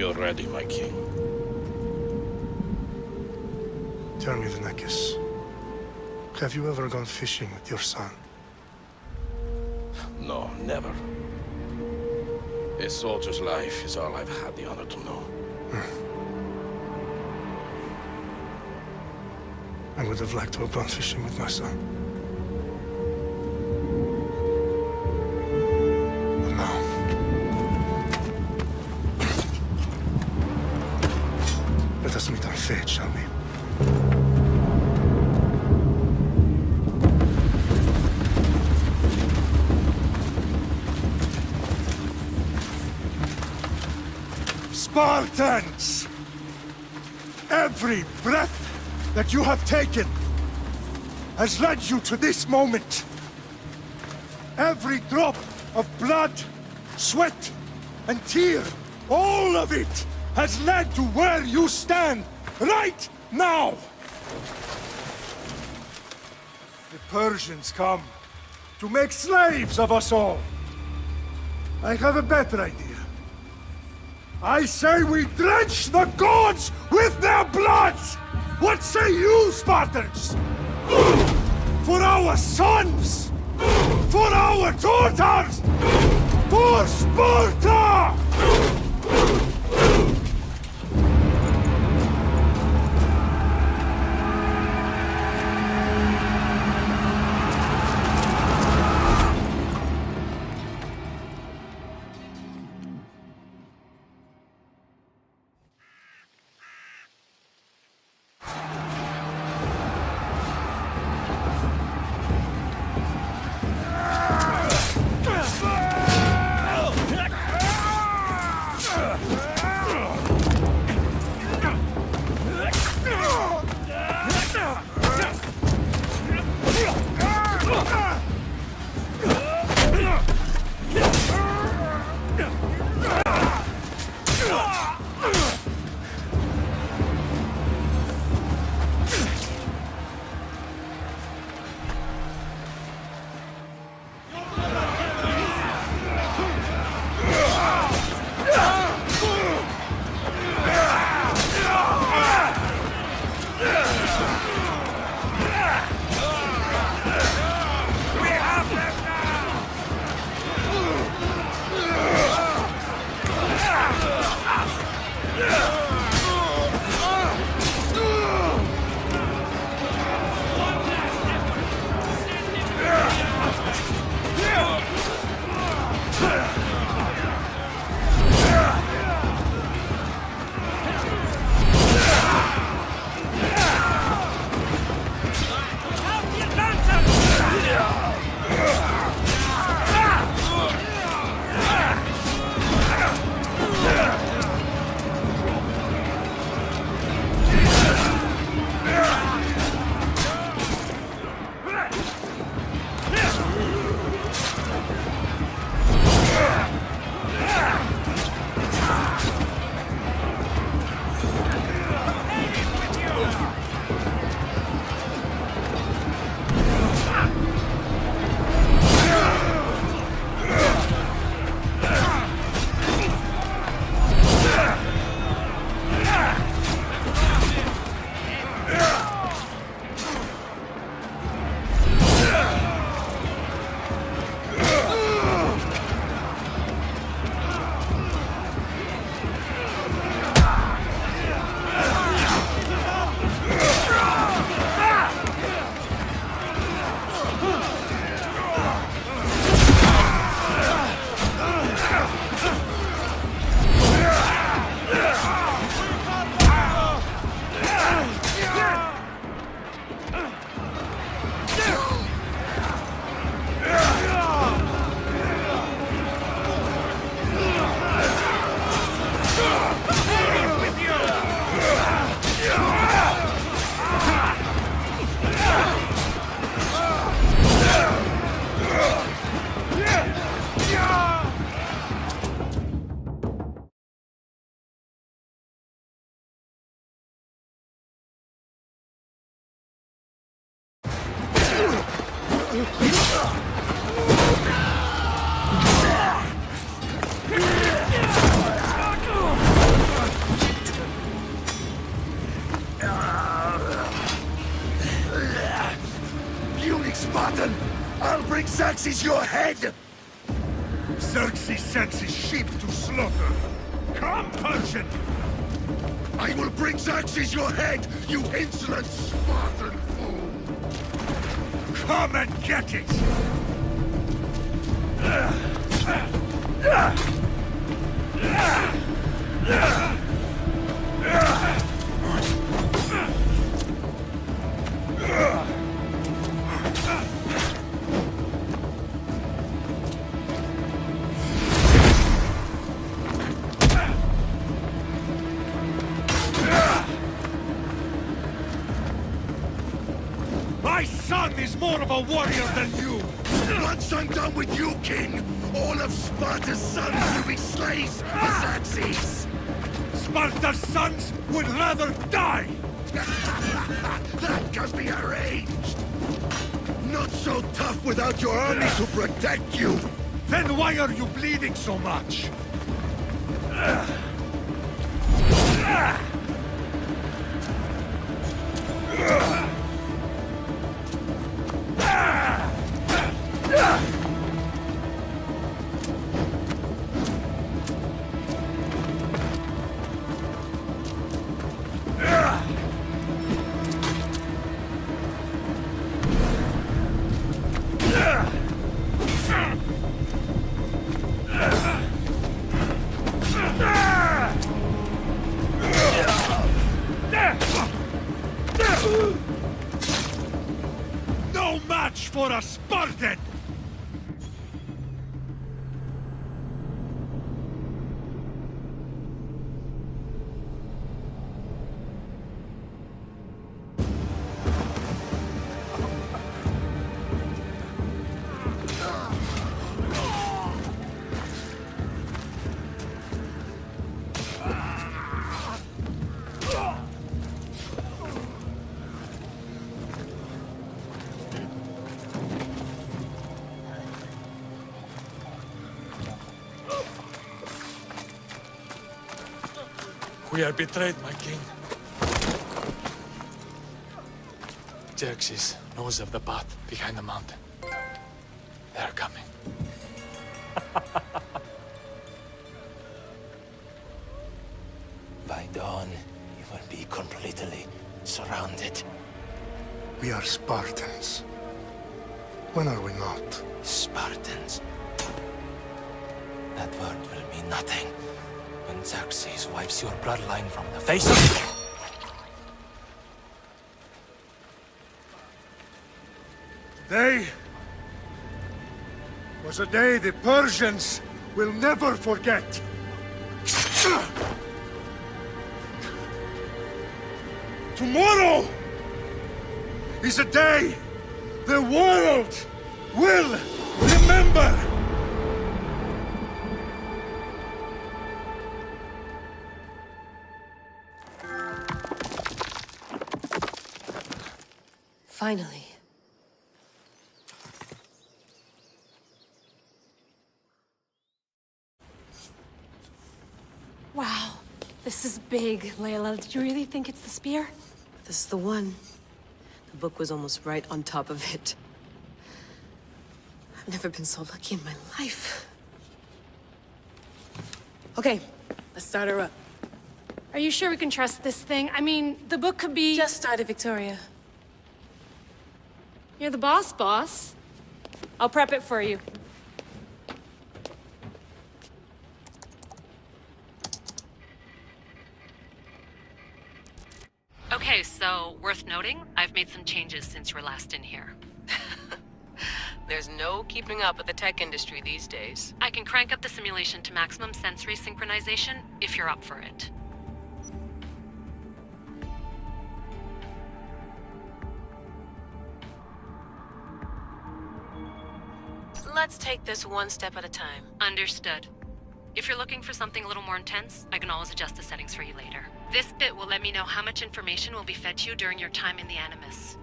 We are ready, my king. Tell me, Vinakis, have you ever gone fishing with your son? No, never. A soldier's life is all I've had the honor to know. I would have liked to have gone fishing with my son. But now... let us meet our fate, shall we? Spartans! Every breath that you have taken has led you to this moment. Every drop of blood, sweat, and tear, all of it has led to where you stand right now. The Persians come to make slaves of us all. I have a better idea. I say we drench the gods with their blood! What say you, Spartans? For our sons! For our daughters! For Sparta! I'll bring Xerxes your head! Xerxes sends his sheep to slaughter. Come, Persian! I will bring Xerxes your head, you insolent Spartan fool! Come and get it! My son is more of a warrior than you! Once I'm done with you, King, all of Sparta's sons will be slaves for Xerxes! Sparta's sons would rather die! That can be arranged! Not so tough without your army to protect you! Then why are you bleeding so much? No match for a Spartan! We are betrayed, my king. Xerxes knows of the path behind the mountain. They are coming. By dawn, you will be completely surrounded. We are Spartans. When are we not? Spartans. That word will mean nothing when Xerxes wipes your bloodline from the face of... Today was a day the Persians will never forget. Tomorrow is a day the world will remember. Finally. Wow, this is big, Layla. Did you really think it's the spear? This is the one. The book was almost right on top of it. I've never been so lucky in my life. Okay, let's start her up. Are you sure we can trust this thing? I mean, the book could be... Just started, Victoria. You're the boss, boss. I'll prep it for you. Okay, so, worth noting, I've made some changes since you were last in here. There's no keeping up with the tech industry these days. I can crank up the simulation to maximum sensory synchronization, if you're up for it. Let's take this one step at a time. Understood. If you're looking for something a little more intense, I can always adjust the settings for you later. This bit will let me know how much information will be fed to you during your time in the Animus.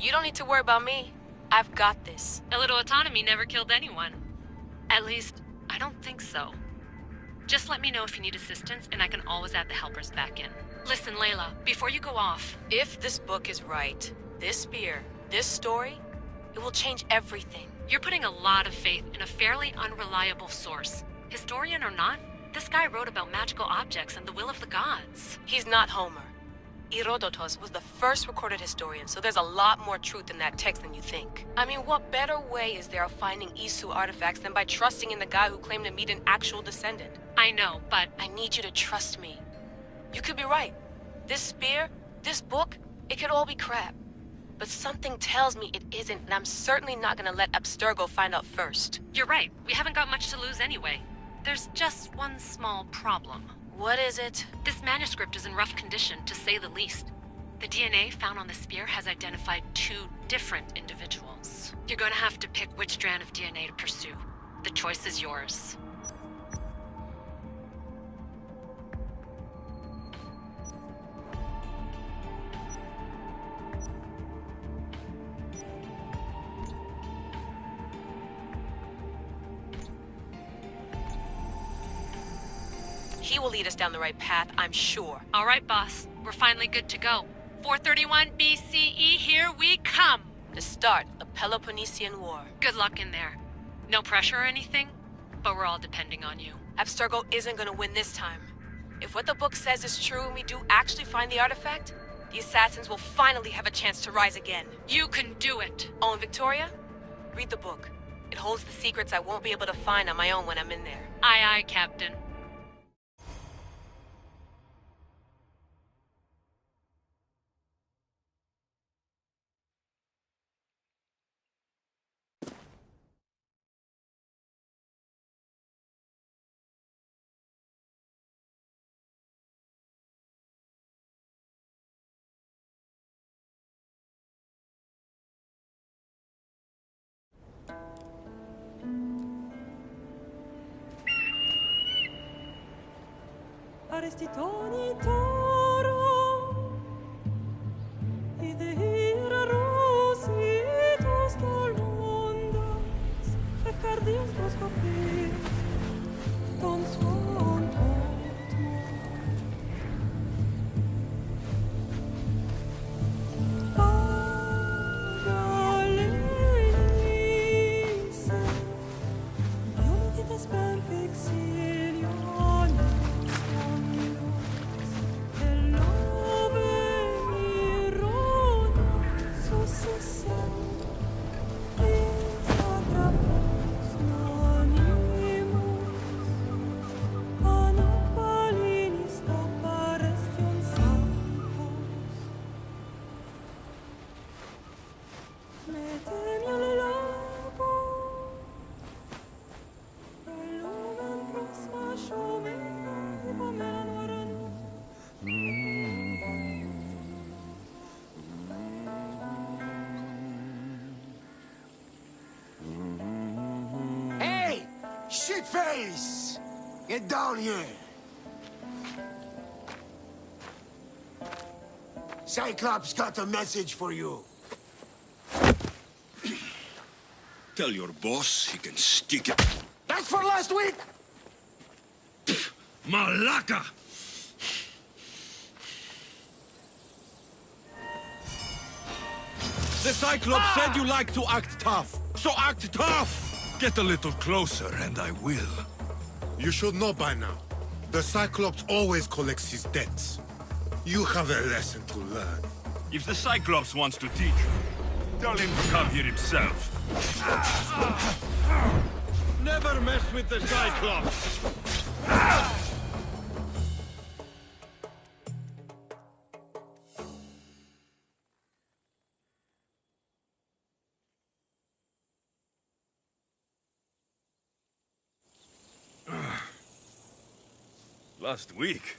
You don't need to worry about me. I've got this. A little autonomy never killed anyone. At least, I don't think so. Just let me know if you need assistance, and I can always add the helpers back in. Listen, Layla, before you go off... If this book is right, this spear, this story, it will change everything. You're putting a lot of faith in a fairly unreliable source. Historian or not, this guy wrote about magical objects and the will of the gods. He's not Homer. Herodotus was the first recorded historian, so there's a lot more truth in that text than you think. I mean, what better way is there of finding Isu artifacts than by trusting in the guy who claimed to meet an actual descendant? I know, but... I need you to trust me. You could be right. This spear, this book, it could all be crap. But something tells me it isn't, and I'm certainly not gonna let Abstergo find out first. You're right. We haven't got much to lose anyway. There's just one small problem. What is it? This manuscript is in rough condition, to say the least. The DNA found on the spear has identified 2 different individuals. You're gonna have to pick which strand of DNA to pursue. The choice is yours. He will lead us down the right path, I'm sure. All right, boss. We're finally good to go. 431 BCE, here we come! The start of the Peloponnesian War. Good luck in there. No pressure or anything, but we're all depending on you. Abstergo isn't gonna win this time. If what the book says is true and we do actually find the artifact, the assassins will finally have a chance to rise again. You can do it! Oh, and Victoria? Read the book. It holds the secrets I won't be able to find on my own when I'm in there. Aye, aye, Captain. Arestitoni toro idehira rositos tolondas efcardios proscopir ton suon Shitface! Get down here! Cyclops got a message for you. Tell your boss he can stick it. That's for last week! Malaka! The Cyclops said you like to act tough, so act tough! Get a little closer, and I will. You should know by now. The Cyclops always collects his debts. You have a lesson to learn. If the Cyclops wants to teach you, tell him to come here himself. Never mess with the Cyclops! Last week?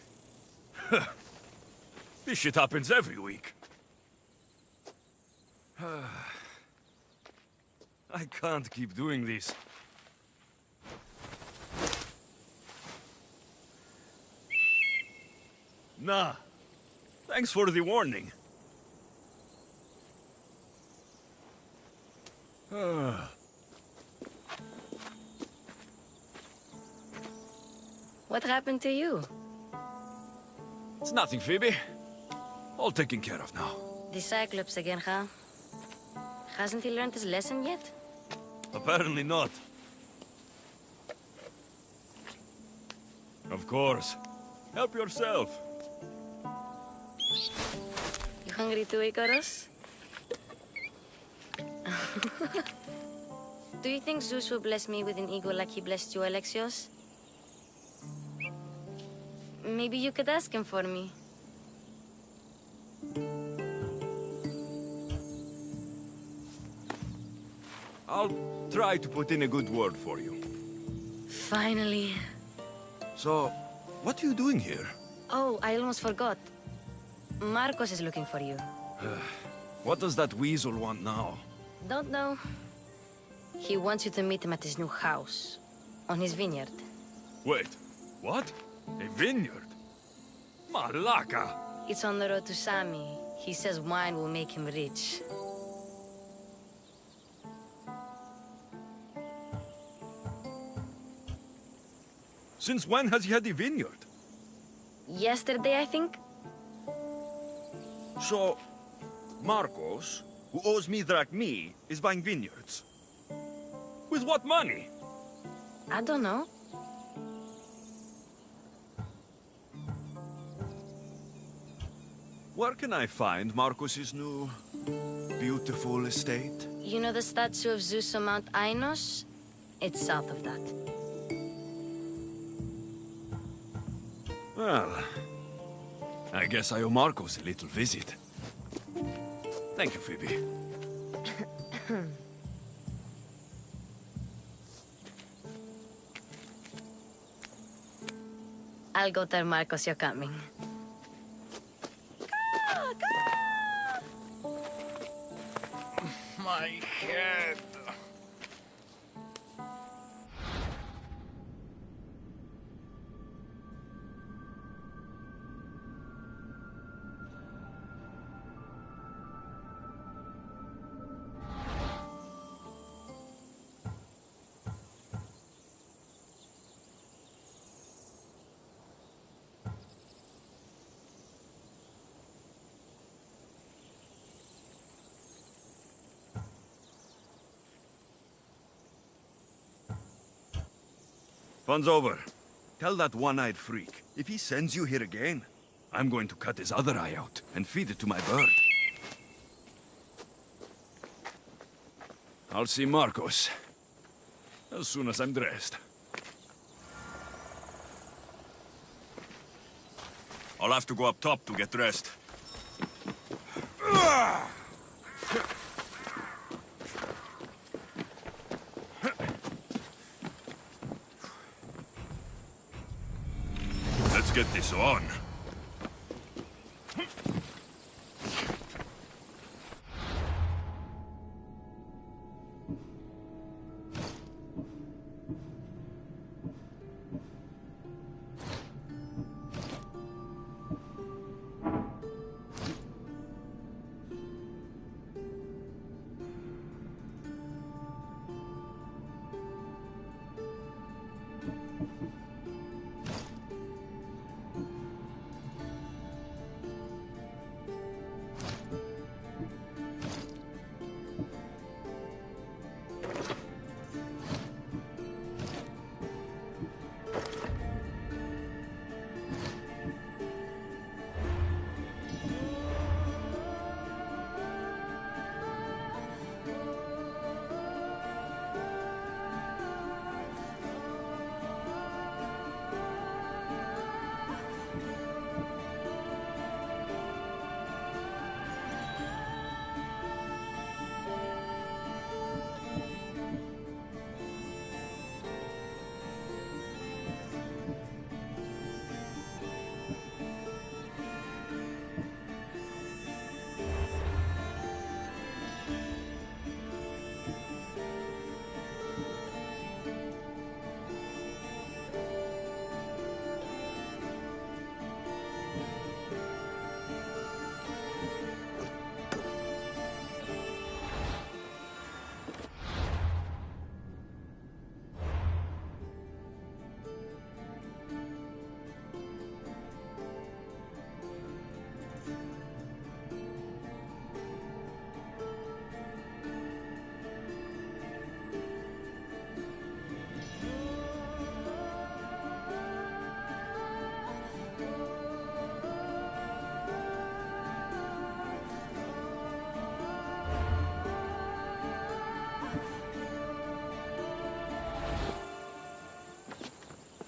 This shit happens every week. I can't keep doing this. Nah. Thanks for the warning. What happened to you? It's nothing, Phoebe. All taken care of now. The Cyclops again, huh? Hasn't he learned his lesson yet? Apparently not. Of course. Help yourself. You hungry too, Icarus? Do you think Zeus will bless me with an ego like he blessed you, Alexios? Maybe you could ask him for me. I'll try to put in a good word for you. Finally. So, what are you doing here? Oh, I almost forgot. Marcos is looking for you. What does that weasel want now? Don't know. He wants you to meet him at his new house. On his vineyard. Wait, what? A vineyard? Malaka! It's on the road to Sami. He says wine will make him rich. Since when has he had a vineyard? Yesterday, I think? So, Marcos, who owes me drachmi, is buying vineyards. With what money? I don't know. Where can I find Marcos's new, beautiful estate? You know the statue of Zeus on Mount Ainos? It's south of that. Well, I guess I owe Marcos a little visit. Thank you, Phoebe. I'll go tell Marcos you're coming. My head. Fun's over. Tell that one-eyed freak, if he sends you here again, I'm going to cut his other eye out and feed it to my bird. I'll see Marcos as soon as I'm dressed. I'll have to go up top to get dressed. Let's get this on.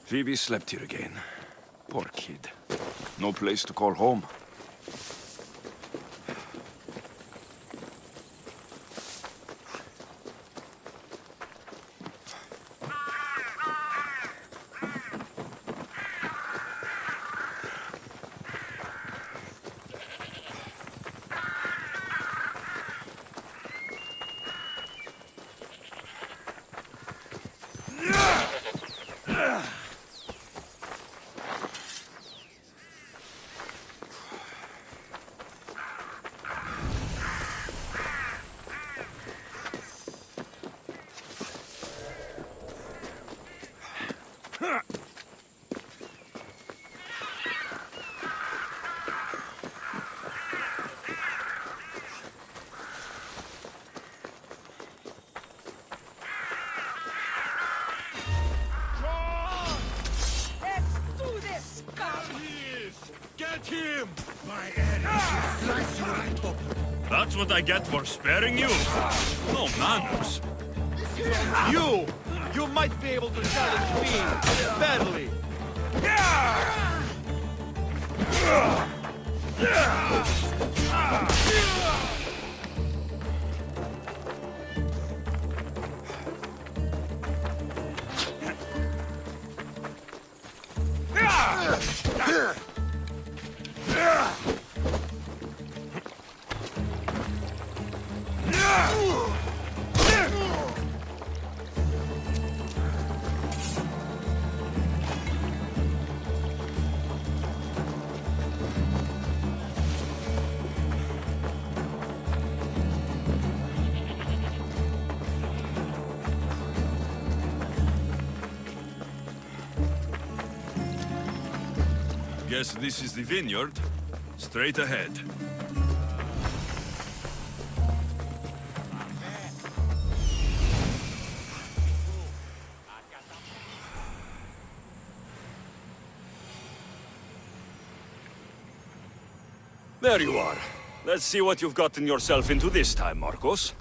Phoebe slept here again. Poor kid. No place to call home. Get him! My Ares will slice you right open. That's what I get for sparing you. No manners. You might be able to challenge me fairly. Guess this is the vineyard. Straight ahead. There you are. Let's see what you've gotten yourself into this time, Marcos.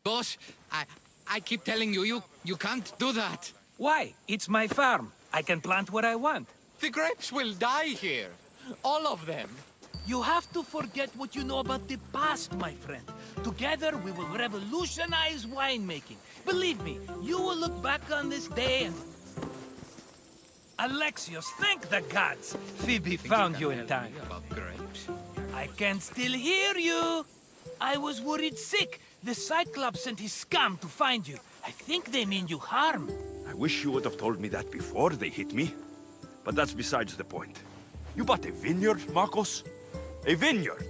Boss, I keep telling you, you can't do that. Why? It's my farm. I can plant what I want. The grapes will die here. All of them. You have to forget what you know about the past, my friend. Together, we will revolutionize winemaking. Believe me, you will look back on this day and... Alexios, thank the gods! Phoebe found you in time. About grapes? I can still hear you! I was worried sick. The Cyclops sent his scum to find you. I think they mean you harm. I wish you would have told me that before they hit me. But that's besides the point. You bought a vineyard, Marcos? A vineyard?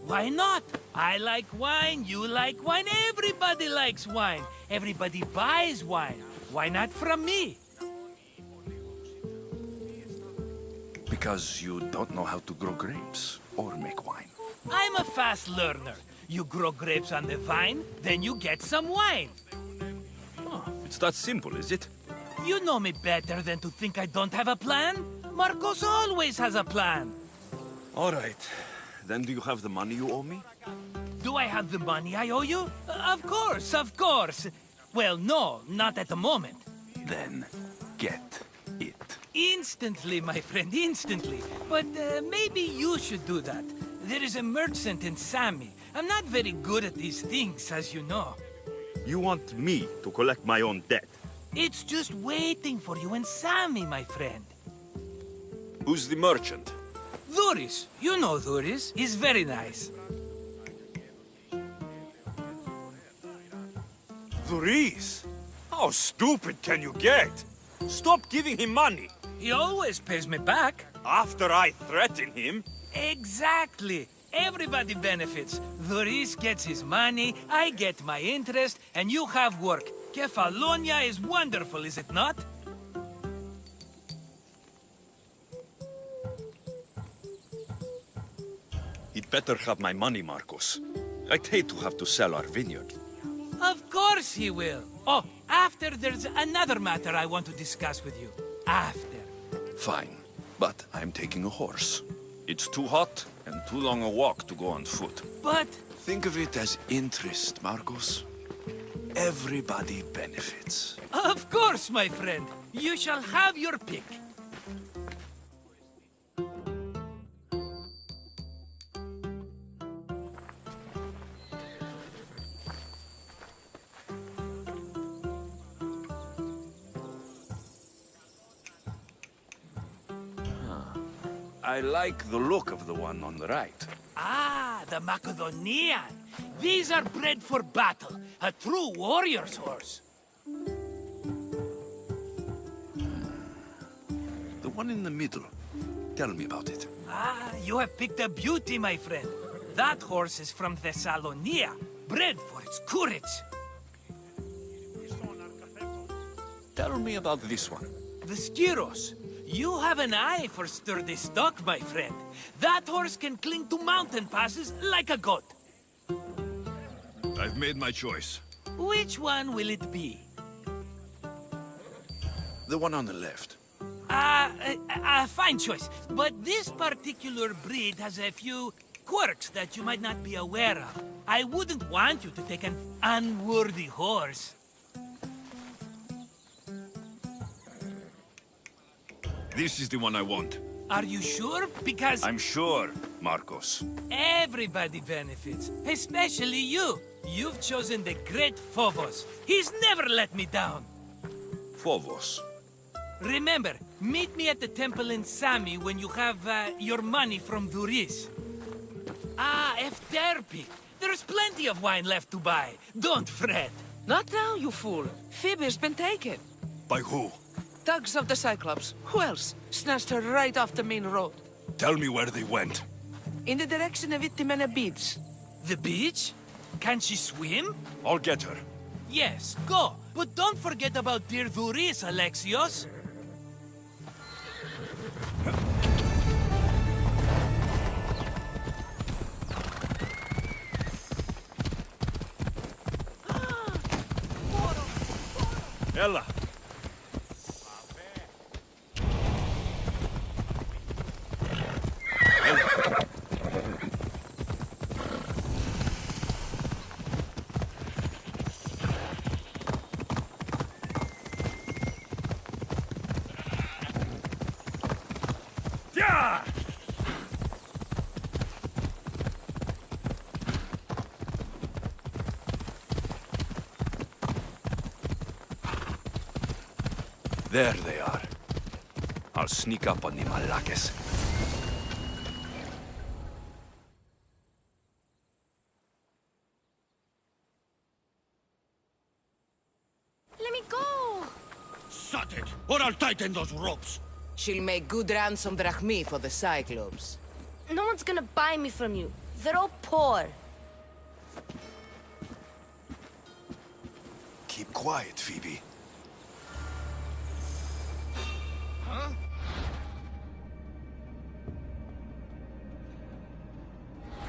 Why not? I like wine, you like wine, everybody likes wine. Everybody buys wine. Why not from me? Because you don't know how to grow grapes or make wine. I'm a fast learner. You grow grapes on the vine, then you get some wine. Oh, it's that simple, is it? You know me better than to think I don't have a plan. Marcos always has a plan. All right. Then do you have the money you owe me? Do I have the money I owe you? Of course, of course. Well, no, not at the moment. Then get it. Instantly, my friend, instantly. But maybe you should do that. There is a merchant in Sammy. I'm not very good at these things, as you know. You want me to collect my own debt? It's just waiting for you in Sammy, my friend. Who's the merchant? Dhuris. You know Dhuris. He's very nice. Dhuris? How stupid can you get? Stop giving him money. He always pays me back. After I threaten him? Exactly. Everybody benefits. Doris gets his money, I get my interest, and you have work. Kefalonia is wonderful, is it not? He'd better have my money, Marcos. I'd hate to have to sell our vineyard. Of course he will. Oh, after there's another matter I want to discuss with you. After. Fine, but I'm taking a horse. It's too hot and too long a walk to go on foot. But... Think of it as interest, Marcos. Everybody benefits. Of course, my friend. You shall have your pick. I like the look of the one on the right. Ah, the Macedonian. These are bred for battle. A true warrior's horse. The one in the middle. Tell me about it. Ah, you have picked a beauty, my friend. That horse is from Thessalonia, bred for its courage. Tell me about this one. The Skiros. You have an eye for sturdy stock, my friend. That horse can cling to mountain passes like a goat. I've made my choice. Which one will it be? The one on the left. Fine choice. But this particular breed has a few quirks that you might not be aware of. I wouldn't want you to take an unworthy horse. This is the one I want. Are you sure? Because... I'm sure, Marcos. Everybody benefits, especially you. You've chosen the great Phobos. He's never let me down. Phobos. Remember, meet me at the temple in Sami when you have your money from Duris. Ah, Efterpi. There's plenty of wine left to buy. Don't fret. Not now, you fool. Phoebe's been taken. By who? Thugs of the Cyclops. Who else? Snatched her right off the main road. Tell me where they went. In the direction of Itimena Beach. The beach? Can she swim? I'll get her. Yes, go. But don't forget about dear Duris, Alexios. Ella. There they are. I'll sneak up on the Malakes. Let me go! Shut it, or I'll tighten those ropes. She'll make good ransom drachmi for the Cyclops. No one's gonna buy me from you. They're all poor. Keep quiet, Phoebe. Huh?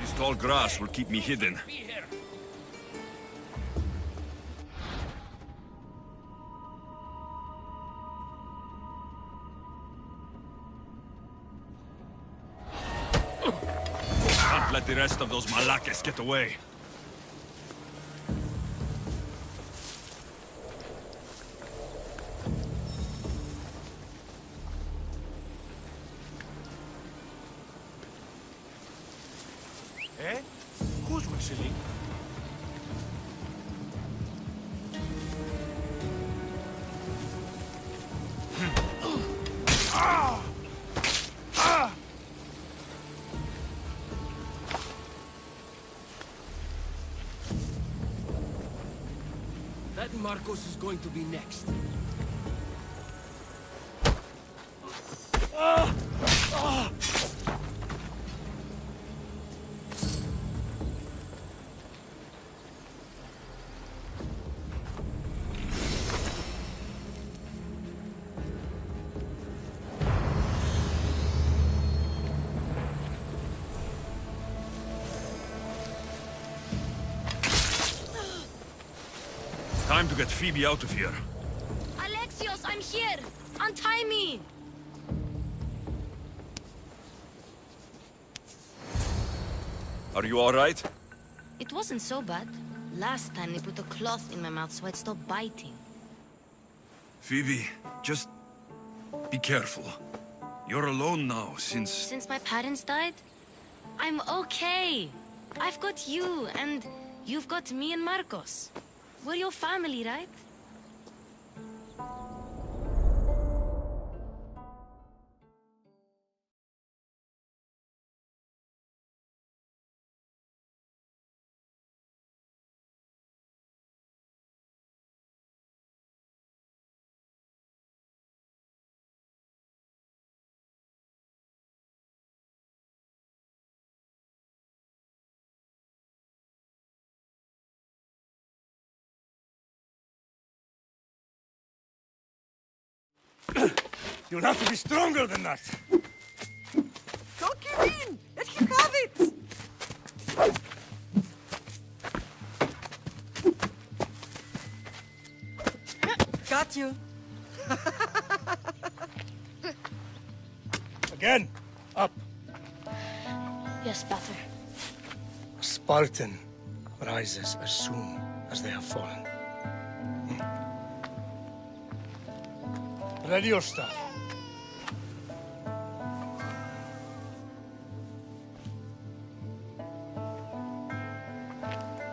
This tall grass will keep me hidden. Can't let the rest of those Malakes get away. Eh? Who's whistling? Ah! Ah! That Marcos is going to be next. Time to get Phoebe out of here. Alexios, I'm here! Untie me! Are you alright? It wasn't so bad. Last time they put a cloth in my mouth so I'd stop biting. Phoebe, just be careful. You're alone now since... Since my parents died? I'm okay. I've got you, and you've got me and Marcos. We're your family, right? You'll have to be stronger than that. Don't give in! Let him have it! Got you. Again, up. Yes, Father. A Spartan rises as soon as they have fallen. Ready your staff.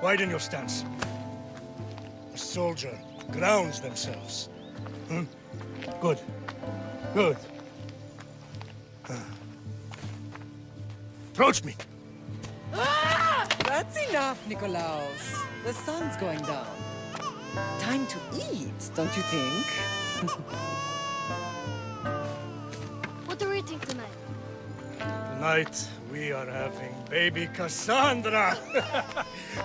Widen your stance. A soldier grounds themselves. Good. Good. Approach me. Ah! That's enough, Nikolaos. The sun's going down. Time to eat, don't you think? What are we eating tonight? Tonight, we are having baby Cassandra.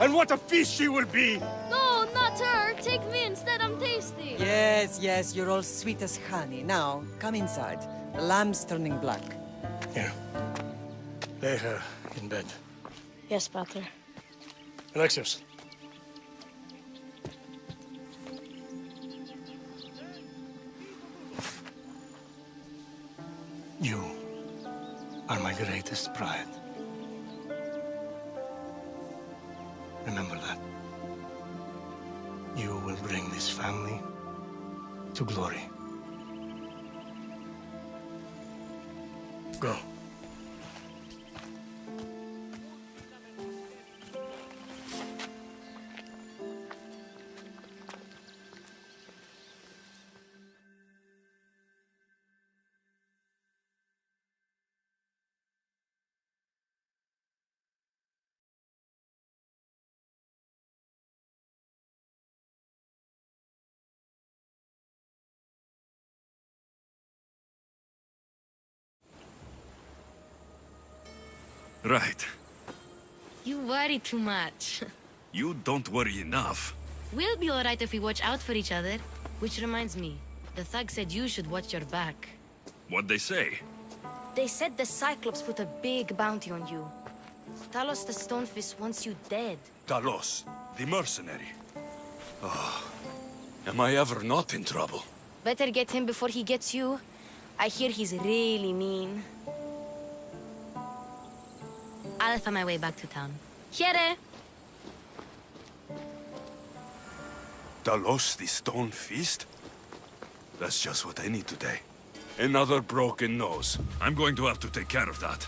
And what a feast she will be! No, not her! Take me instead, I'm tasty! Yes, yes, you're all sweet as honey. Now, come inside. The lamb's turning black. Here. Lay her in bed. Yes, Pater. Alexios. You are my greatest pride. Remember that. You will bring this family to glory. Go. Right. You worry too much. You don't worry enough. We'll be alright if we watch out for each other. Which reminds me, the thug said you should watch your back. What'd they say? They said the Cyclops put a big bounty on you. Talos the Stonefist wants you dead. Talos, the mercenary. Oh, am I ever not in trouble? Better get him before he gets you. I hear he's really mean. I'll find my way back to town. Here! Talos, the Stone Fist? That's just what I need today. Another broken nose. I'm going to have to take care of that.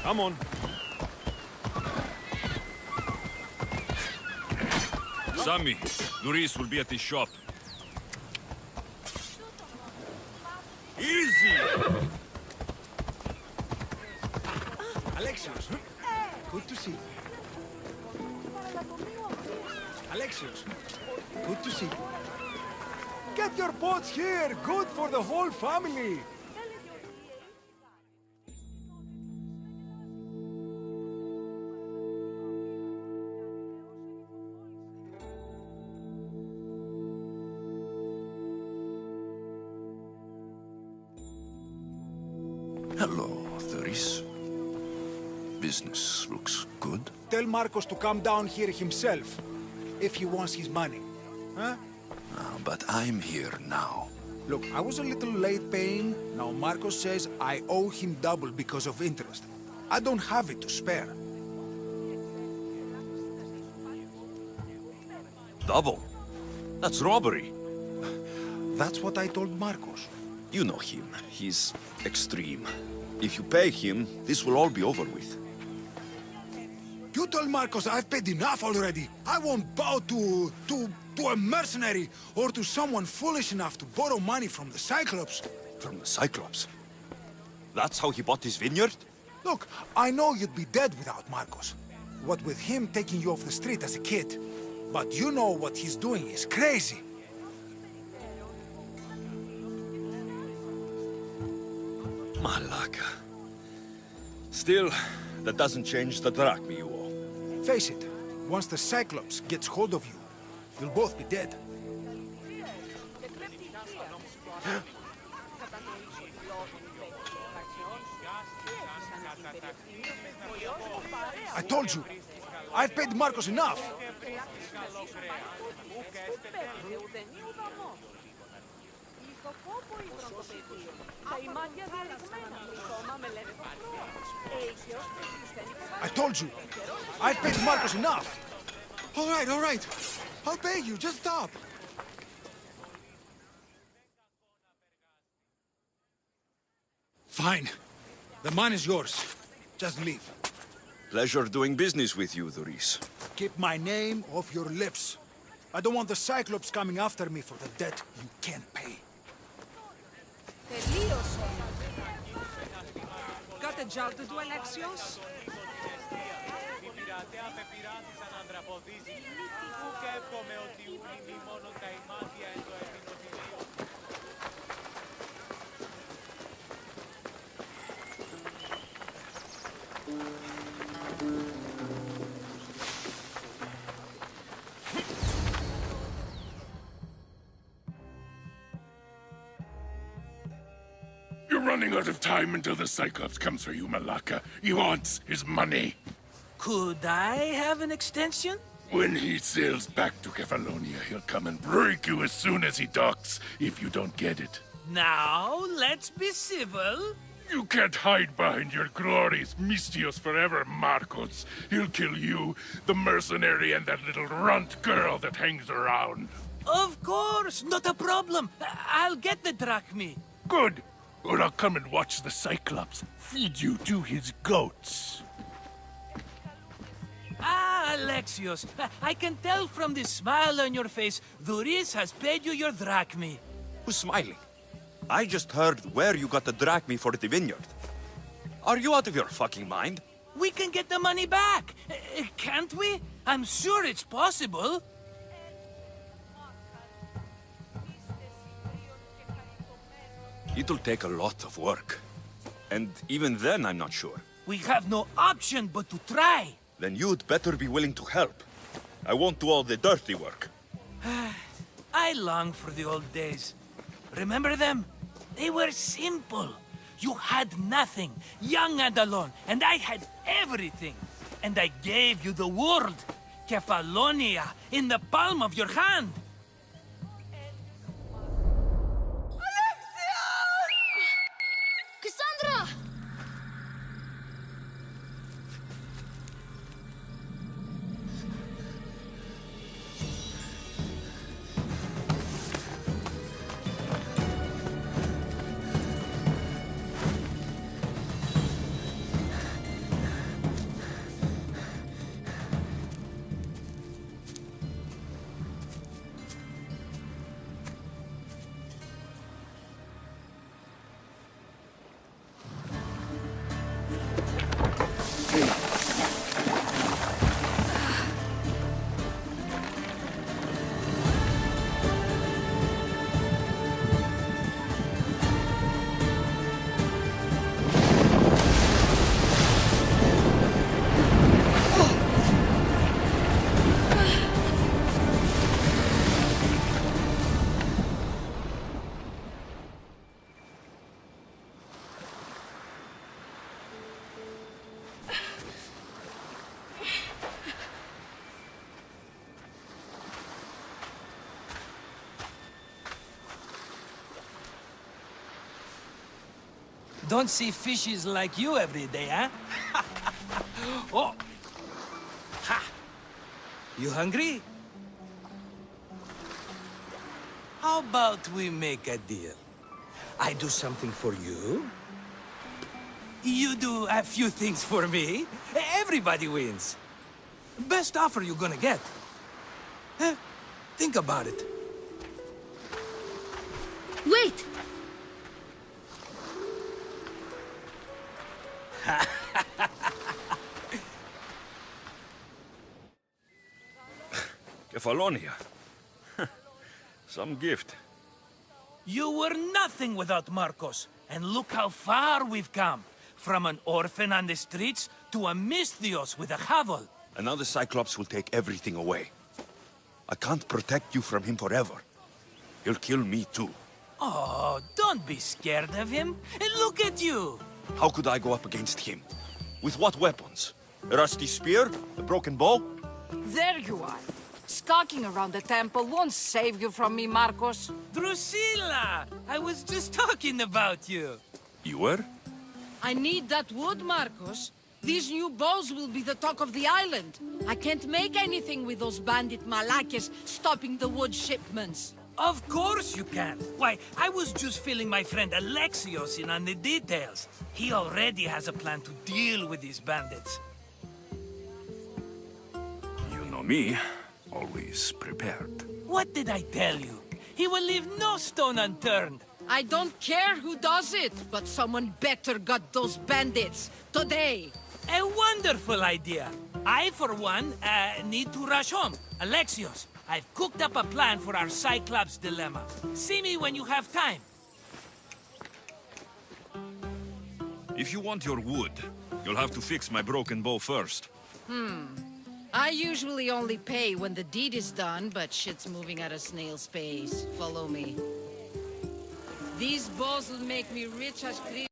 Come on. Sammy, Luis will be at his shop. Easy! Alexios, good to see you. Alexios, good to see you. Get your boats here, good for the whole family. Hello, Thuris. Business looks good. Tell Marcos to come down here himself, if he wants his money. Huh? But I'm here now. Look, I was a little late paying. Now Marcos says I owe him double because of interest. I don't have it to spare. Double? That's robbery. That's what I told Marcos. You know him. He's extreme. If you pay him, this will all be over with. You told Marcos I've paid enough already. I won't bow to a mercenary or to someone foolish enough to borrow money from the Cyclops. From the Cyclops? That's how he bought his vineyard? Look, I know you'd be dead without Marcos. What with him taking you off the street as a kid. But you know what he's doing is crazy. Malaka. Still, that doesn't change the drachma you owe. Face it, once the Cyclops gets hold of you, you'll both be dead. I told you, I've paid Marcos enough. I told you, I've paid Marcos enough. All right. I'll pay you, just stop. Fine. The money's yours. Just leave. Pleasure doing business with you, Thuris. Keep my name off your lips. I don't want the Cyclops coming after me for the debt you can't pay. Got a job to do, Alexios? You're running out of time until the Cyclops comes for you, Malaka. He wants his money. Could I have an extension? When he sails back to Kefalonia, he'll come and break you as soon as he docks, if you don't get it. Now, let's be civil. You can't hide behind your glorious Mistios forever, Marcos. He'll kill you, the mercenary, and that little runt girl that hangs around. Of course, not a problem. I'll get the drachma. Good. Or I'll come and watch the Cyclops feed you to his goats. Ah, Alexios, I can tell from the smile on your face, Thuris has paid you your drachma. Who's smiling? I just heard where you got the drachma for the vineyard. Are you out of your fucking mind? We can get the money back, can't we? I'm sure it's possible. It'll take a lot of work. And even then, I'm not sure. We have no option but to try. Then you'd better be willing to help. I won't do all the dirty work. I long for the old days. Remember them? They were simple. You had nothing, young and alone, and I had everything. And I gave you the world, Kefalonia, in the palm of your hand. Cassandra! Don't see fishes like you every day, huh? Oh! Ha! You hungry? How about we make a deal? I do something for you. You do a few things for me. Everybody wins. Best offer you're gonna get. Think about it. Wait! Kefalonia. Some gift. You were nothing without Marcos, and look how far we've come. From an orphan on the streets to a Misthios with a hovel. And now the Cyclops will take everything away. I can't protect you from him forever. He'll kill me too. Oh, don't be scared of him. And look at you. How could I go up against him? With what weapons? A rusty spear? A broken bow? There you are. Skulking around the temple won't save you from me, Marcos. Drusilla! I was just talking about you. You were? I need that wood, Marcos. These new bows will be the talk of the island. I can't make anything with those bandit malakes stopping the wood shipments. Of course you can. Why, I was just filling my friend Alexios in on the details. He already has a plan to deal with these bandits. You know me. Always prepared. What did I tell you? He will leave no stone unturned. I don't care who does it, but someone better got those bandits. Today. A wonderful idea. I, for one, need to rush home. Alexios, I've cooked up a plan for our Cyclops dilemma. See me when you have time. If you want your wood, you'll have to fix my broken bow first. I usually only pay when the deed is done, but shit's moving at a snail's pace. Follow me. These bows will make me rich as